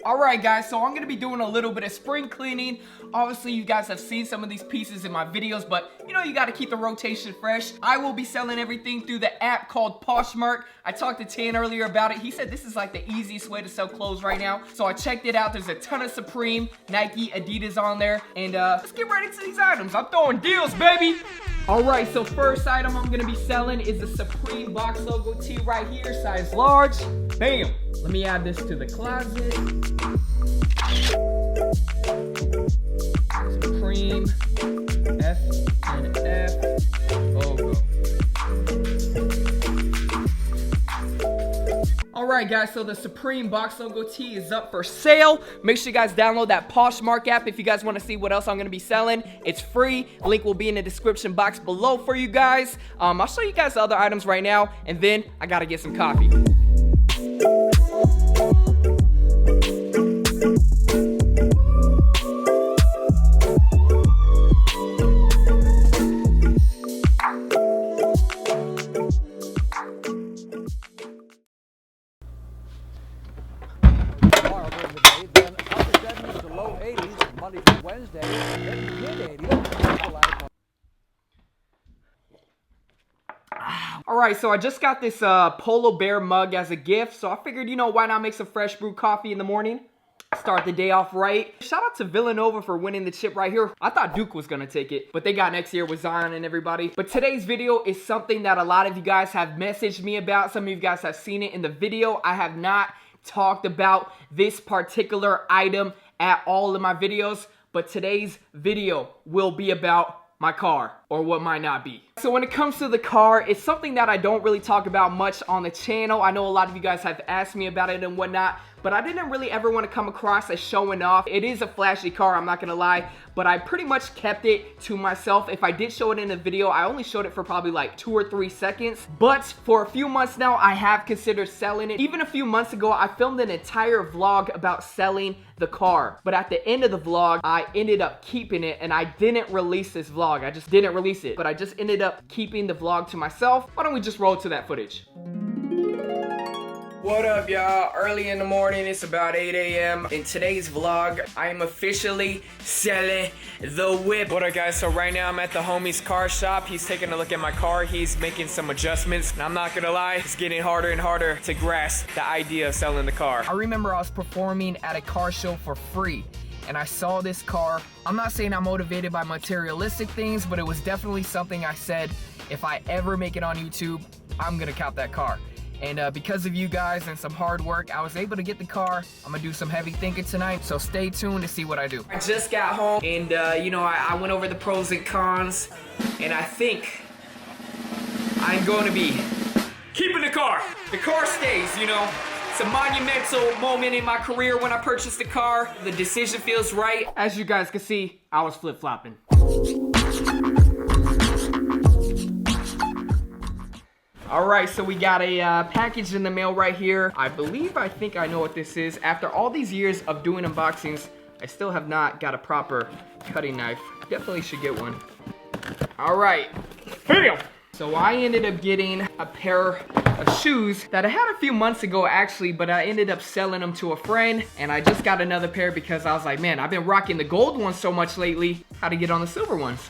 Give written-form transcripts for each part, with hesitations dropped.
Alright guys, so I'm going to be doing a little bit of spring cleaning. Obviously you guys have seen some of these pieces in my videos, but you know you got to keep the rotation fresh. I will be selling everything through the app called Poshmark. I talked to Tan earlier about it. He said this is like the easiest way to sell clothes right now. So I checked it out. There's a ton of Supreme, Nike, Adidas on there. And let's get right into these items. I'm throwing deals, baby! Alright, so first item I'm going to be selling is the Supreme box logo tee right here, size large. Bam! Let me add this to the closet. Supreme F and F logo. Alright guys, so the Supreme box logo tee is up for sale. Make sure you guys download that Poshmark app if you guys want to see what else I'm going to be selling. It's free. Link will be in the description box below for you guys. I'll show you guys the other items right now, and then I got to get some coffee. Alright, so I just got this Polo Bear mug as a gift, so I figured, you know, why not make some fresh brewed coffee in the morning? Start the day off right. Shout out to Villanova for winning the chip right here. I thought Duke was gonna take it, but they got next year with Zion and everybody. But today's video is something that a lot of you guys have messaged me about. Some of you guys have seen it in the video. I have not talked about this particular item at all in my videos, but today's video will be about my car, or what might not be. So when it comes to the car, it's something that I don't really talk about much on the channel. I know a lot of you guys have asked me about it and whatnot, but I didn't really ever want to come across as showing off. It is a flashy car, I'm not gonna lie, but I pretty much kept it to myself. If I did show it in a video, I only showed it for probably like 2 or 3 seconds. But for a few months now, I have considered selling it. Even a few months ago, I filmed an entire vlog about selling the car. But at the end of the vlog, I ended up keeping it, and I didn't release this vlog. I just didn't release it, but I just ended up keeping the vlog to myself. Why don't we just roll to that footage? What up, y'all? Early in the morning, it's about 8 a.m. In today's vlog, I am officially selling the whip. What up, guys? So right now, I'm at the homie's car shop. He's taking a look at my car. He's making some adjustments. And I'm not gonna lie, it's getting harder and harder to grasp the idea of selling the car. I remember I was performing at a car show for free, and I saw this car. I'm not saying I'm motivated by materialistic things, but it was definitely something I said, if I ever make it on YouTube, I'm gonna cop that car. And because of you guys and some hard work, I was able to get the car. I'm gonna do some heavy thinking tonight, so stay tuned to see what I do. I just got home, and you know, I went over the pros and cons, and I think I'm going to be keeping the car. The car stays, you know. It's a monumental moment in my career when I purchased the car. The decision feels right. As you guys can see, I was flip-flopping. Alright, so we got a package in the mail right here. I think I know what this is. After all these years of doing unboxings, I still have not got a proper cutting knife. Definitely should get one. Alright, bam! So I ended up getting a pair of shoes that I had a few months ago actually, but I ended up selling them to a friend, and I just got another pair because I was like, man, I've been rocking the gold ones so much lately. How to get on the silver ones?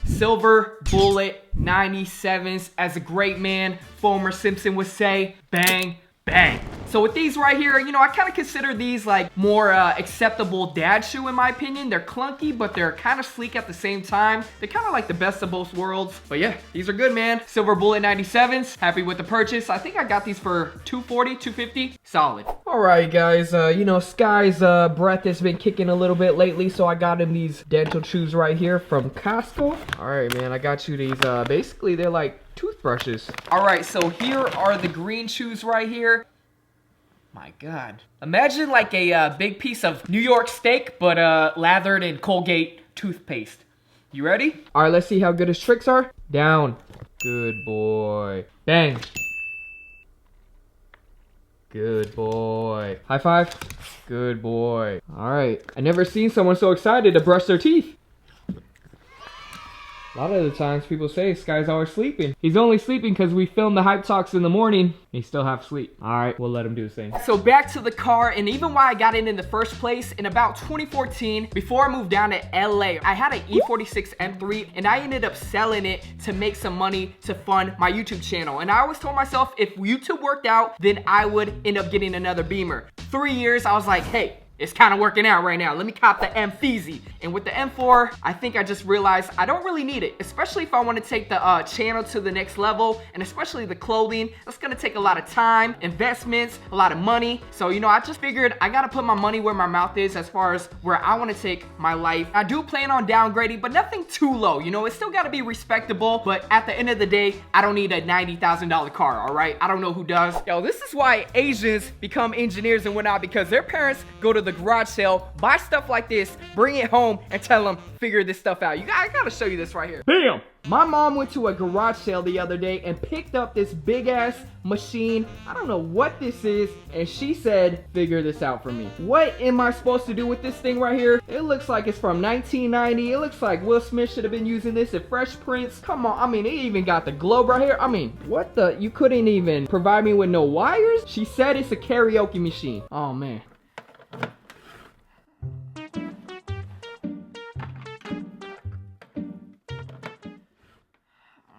Silver Bullet 97s, as a great man, Homer Simpson would say, bang, bang. So with these right here, you know, I kind of consider these like more acceptable dad shoe in my opinion. They're clunky, but they're kind of sleek at the same time. They're kind of like the best of both worlds. But yeah, these are good, man. Silver Bullet 97s, happy with the purchase. I think I got these for $240, $250, solid. All right, guys, you know, Sky's breath has been kicking a little bit lately, so I got him these dental shoes right here from Costco. All right, man, I got you these, basically they're like toothbrushes. All right, so here are the green shoes right here. My God. Imagine like a big piece of New York steak, but lathered in Colgate toothpaste. You ready? All right, let's see how good his tricks are. Down. Good boy. Bang. Good boy. High five. Good boy. All right. I never seen someone so excited to brush their teeth. A lot of the times people say this guy's always sleeping. He's only sleeping because we filmed the hype talks in the morning and he still half asleep. All right, we'll let him do his thing. So back to the car, and even why I got in the first place, in about 2014, before I moved down to LA, I had an E46 M3 and I ended up selling it to make some money to fund my YouTube channel. And I always told myself if YouTube worked out, then I would end up getting another Beamer. 3 years, I was like, hey, it's kind of working out right now. Let me cop the M-Feezy. And with the M4, I think I just realized I don't really need it, especially if I want to take the channel to the next level, and especially the clothing. That's gonna take a lot of time, investments, a lot of money. So, you know, I just figured I gotta put my money where my mouth is as far as where I want to take my life. I do plan on downgrading, but nothing too low. You know, it's still gotta be respectable, but at the end of the day, I don't need a $90,000 car, all right? I don't know who does. Yo, this is why Asians become engineers and whatnot, because their parents go to the garage sale, buy stuff like this, bring it home, and tell them, figure this stuff out. I gotta show you this right here. Bam! My mom went to a garage sale the other day and picked up this big ass machine. I don't know what this is, and she said, figure this out for me. What am I supposed to do with this thing right here? It looks like it's from 1990. It looks like Will Smith should have been using this at Fresh Prince. Come on, I mean, it even got the globe right here. I mean, what the? You couldn't even provide me with no wires? She said it's a karaoke machine. Oh man.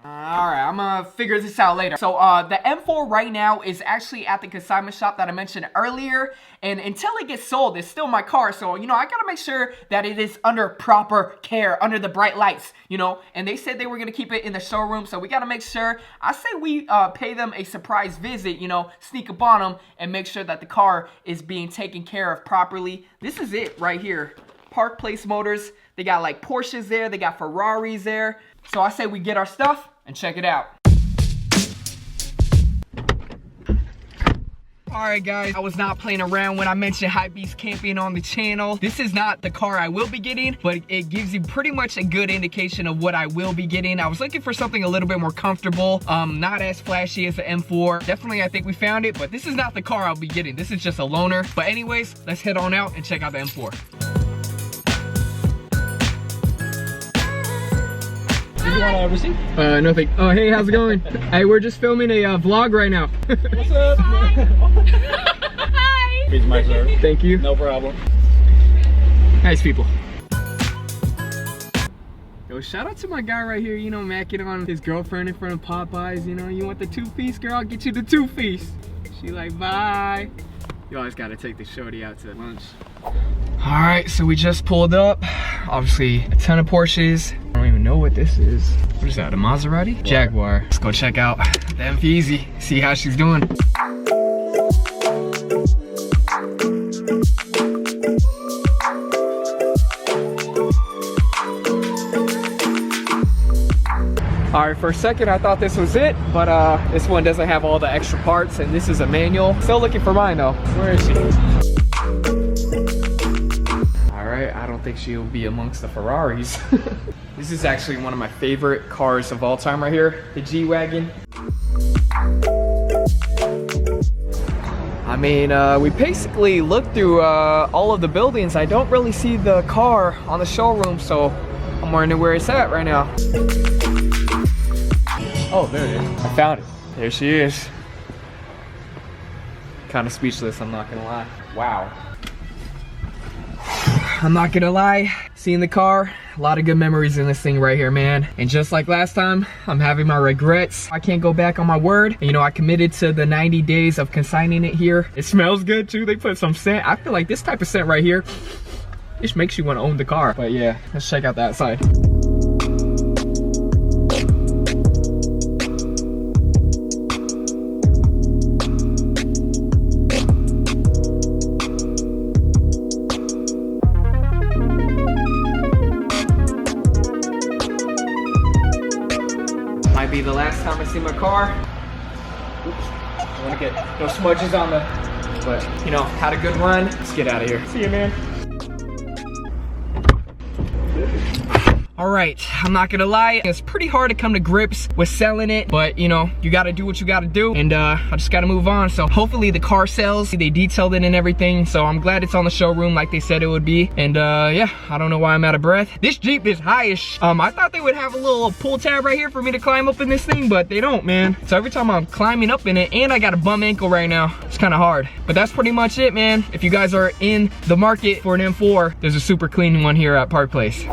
Alright, I'm gonna figure this out later. So, the M4 right now is actually at the consignment shop that I mentioned earlier. And until it gets sold, it's still my car. So, you know, I gotta make sure that it is under proper care, under the bright lights, you know. And they said they were gonna keep it in the showroom, so we gotta make sure. I say we pay them a surprise visit, you know, sneak up on them and make sure that the car is being taken care of properly. This is it right here. Park Place Motors. They got like Porsches there, they got Ferraris there. So I say we get our stuff and check it out. Alright guys, I was not playing around when I mentioned Hypebeast Camping on the channel. This is not the car I will be getting, but it gives you pretty much a good indication of what I will be getting. I was looking for something a little bit more comfortable, not as flashy as the M4. Definitely, I think we found it, but this is not the car I'll be getting. This is just a loaner. But anyways, let's head on out and check out the M4. You want a receipt? No thank. Oh, hey, how's it going? Hey, we're just filming a vlog right now. What's up? Hi. Here's my sir. Thank you. No problem. Nice people. Yo, shout out to my guy right here, you know, macking on his girlfriend in front of Popeyes. You know, you want the 2-piece, girl? I'll get you the 2-piece. She like, bye. You always gotta take the shorty out to lunch. All right, so we just pulled up. Obviously, a ton of Porsches. I don't even know what this is. What is that, a Maserati? Jaguar. Let's go check out the M-Feezy, see how she's doing. All right, for a second I thought this was it, but this one doesn't have all the extra parts, and this is a manual. Still looking for mine though. Where is she? All right, I don't think she'll be amongst the Ferraris. This is actually one of my favorite cars of all time right here, the G-Wagon. I mean, we basically looked through all of the buildings. I don't really see the car on the showroom, so I'm wondering where it's at right now. Oh, there it is. I found it. There she is. Kind of speechless, I'm not gonna lie. Wow. I'm not gonna lie, seeing the car, a lot of good memories in this thing right here, man. And just like last time, I'm having my regrets. I can't go back on my word. And, you know, I committed to the 90 days of consigning it here. It smells good too. They put some scent. I feel like this type of scent right here just makes you want to own the car. But yeah, let's check out the outside. Be the last time I see my car. Oops. I want to get no smudges on the, but you know, had a good run. Let's get out of here. See you, man. All right, I'm not gonna lie, it's pretty hard to come to grips with selling it, but you know, you gotta do what you gotta do, and I just gotta move on. So hopefully the car sells. They detailed it and everything, so I'm glad it's on the showroom like they said it would be. And yeah, I don't know why I'm out of breath. This Jeep is high-ish. I thought they would have a little pull tab right here for me to climb up in this thing, but they don't, man. So every time I'm climbing up in it, and I got a bum ankle right now, it's kind of hard. But that's pretty much it, man. If you guys are in the market for an M4, there's a super clean one here at Park Place.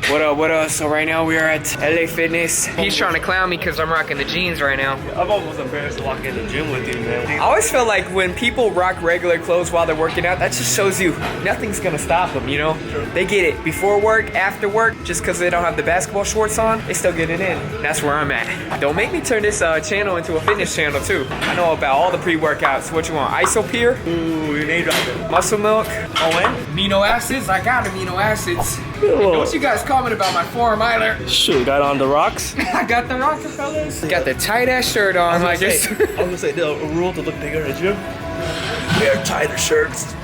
What up, what up? So right now we are at LA Fitness. He's trying to clown me because I'm rocking the jeans right now. I'm almost embarrassed to walk in the gym with you, man. I always feel like when people rock regular clothes while they're working out, that just shows you nothing's gonna stop them, you know? They get it before work, after work, just because they don't have the basketball shorts on, they still get it in. That's where I'm at. Don't make me turn this channel into a fitness channel too. I know about all the pre-workouts. What you want, Isopure? Ooh, your name dropping. Muscle milk? Oh, when? Amino acids? I got amino acids. Don't you guys comment about my forearm either. Shoot, got on the rocks. I got the Rockefellers. Got the tight ass shirt on like this. I was gonna say, the rule to look bigger in the gym, wear tighter shirts.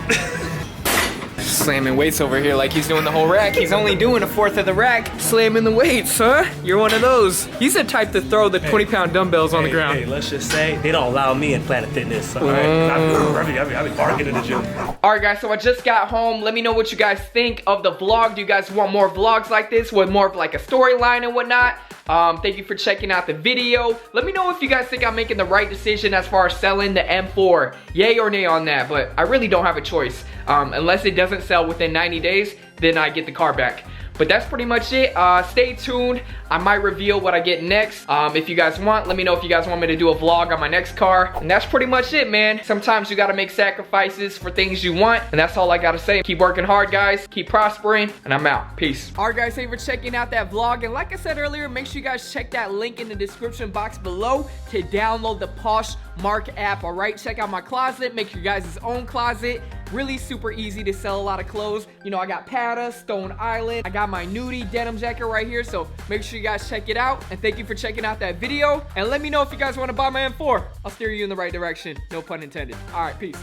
Slamming weights over here like he's doing the whole rack. He's only doing a fourth of the rack. Slamming the weights, huh? You're one of those. He's the type to throw the 20-pound dumbbells on the ground. Hey, let's just say they don't allow me in Planet Fitness. All right, I've been barking in the gym. All right, guys. So I just got home. Let me know what you guys think of the vlog. Do you guys want more vlogs like this with more of like a storyline and whatnot? Thank you for checking out the video. Let me know if you guys think I'm making the right decision as far as selling the M4. Yay or nay on that, but I really don't have a choice. Unless it doesn't sell within 90 days, then I get the car back. But that's pretty much it. Stay tuned. I might reveal what I get next. If you guys want, let me know if you guys want me to do a vlog on my next car. And that's pretty much it, man. Sometimes you gotta make sacrifices for things you want. And that's all I gotta say. Keep working hard, guys. Keep prospering. And I'm out. Peace. All right, guys. Thank you for checking out that vlog. And like I said earlier, make sure you guys check that link in the description box below to download the Poshmark app. All right, check out my closet. Make your guys' own closet. Really super easy to sell a lot of clothes. You know, I got Pata, Stone Island. I got my nudie denim jacket right here. So make sure you guys check it out. And thank you for checking out that video. And let me know if you guys want to buy my M4. I'll steer you in the right direction. No pun intended. All right, peace.